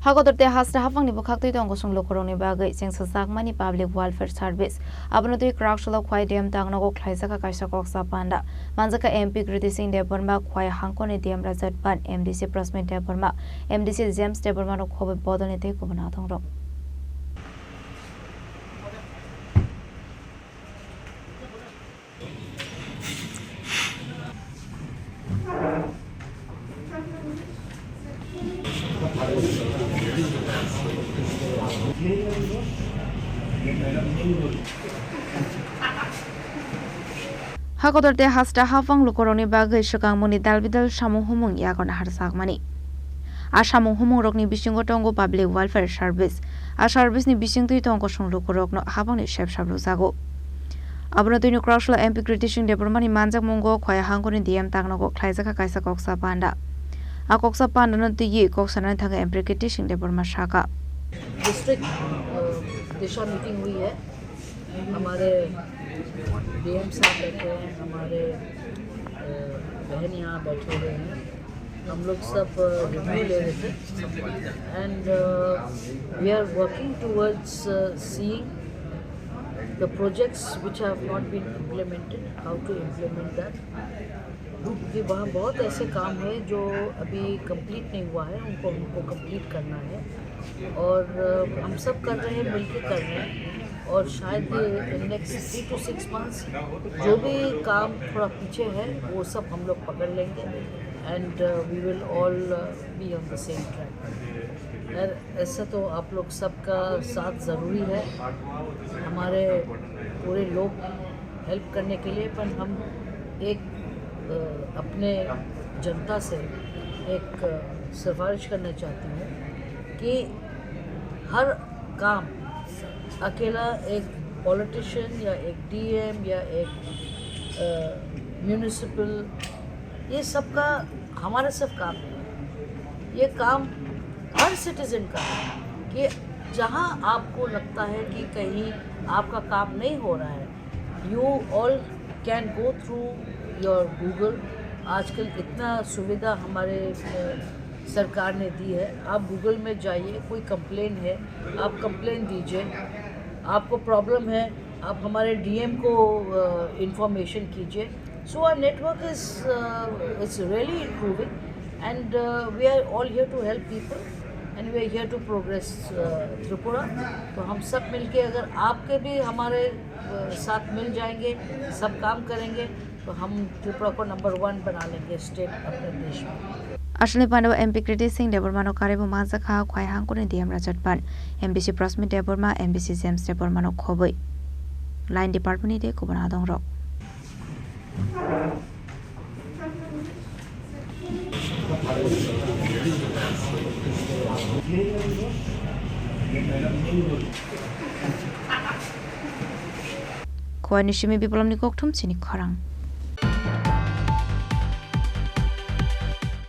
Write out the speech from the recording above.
Hagotorte hasra hafang ni bukhak tui tong kosong lokorong ni bagai seng sasak mani public welfare service. Abano tui krak shalok khwai dem tang nago khlaisa ka kaisa kok sa panda. Manjaka MP Kriti Singh Deborma khwai hangko ni dem Rajat Pan MDC Prasmin Deborma MDC James Deborma no khobe bodol ni te ko bana thong ro. Hagotorte hasta hafang lukoroni bagai sekang muni dalbidal samung humung yakon harsak mani. Asamung humung rokni bisingo tongo public welfare service. A service ni bising tui tong kosong lukorok no hafang ni shep sablu zago. Abano tui ni krasla MP Kriti Singh Deborma ni manjak mungo khwaya hangko ni DM tang nago khlaisa ka kaisa koksa panda. A koksa panda no tui ye koksa na thanga MP Kriti Singh Deborma shaka. District Disha meeting हुई है। हमारे DM साहब बैठे हैं, हमारे बहन यहाँ बैठे हुए हैं, हम लोग सब रिव्यू ले रहे थे and we are working towards seeing the projects which have not been implemented, how to implement that. कि वहाँ बहुत ऐसे काम है जो अभी कंप्लीट नहीं हुआ है, उनको कंप्लीट करना है और हम सब कर रहे हैं, मिलके कर रहे हैं और शायद इन नेक्स्ट 3 to 6 months जो भी काम थोड़ा पीछे है वो सब हम लोग पकड़ लेंगे and we will all be on the same track. ऐसा तो आप लोग सबका साथ ज़रूरी है, हमारे पूरे लोग हेल्प करने के लिए, पर हम एक अपने जनता से एक सिफारिश करना चाहती हूँ कि हर काम अकेला एक पॉलिटिशियन या एक डीएम या एक म्यूनिसिपल, ये सब का हमारा सब काम है। ये काम हर सिटीज़न का है कि जहाँ आपको लगता है कि कहीं आपका काम नहीं हो रहा है, you all can go through your Google. आजकल इतना सुविधा हमारे सरकार ने दी है, आप गूगल में जाइए, कोई कंप्लेन है आप कंप्लेन दीजिए, आपको प्रॉब्लम है आप हमारे डीएम को इंफॉर्मेशन कीजिए। So our network is really improving and we are all here to help people and we are here to progress Tripura. तो हम सब मिलके अगर आपके भी हमारे साथ मिल जाएंगे, सब काम करेंगे तो हम त्रिपुरा को नंबर 1 बना लेंगे स्टेट अपने देश में। Asli Pandawa MP Kriti Singh Deborma no karibu manjaka khwai hangko ni DM Rajat Pan MBC Prasmin Deborma MBC James Deborma no khoboi line department ni de ko bana dong rok khwai ni shimi biplom ni kokthum chini kharang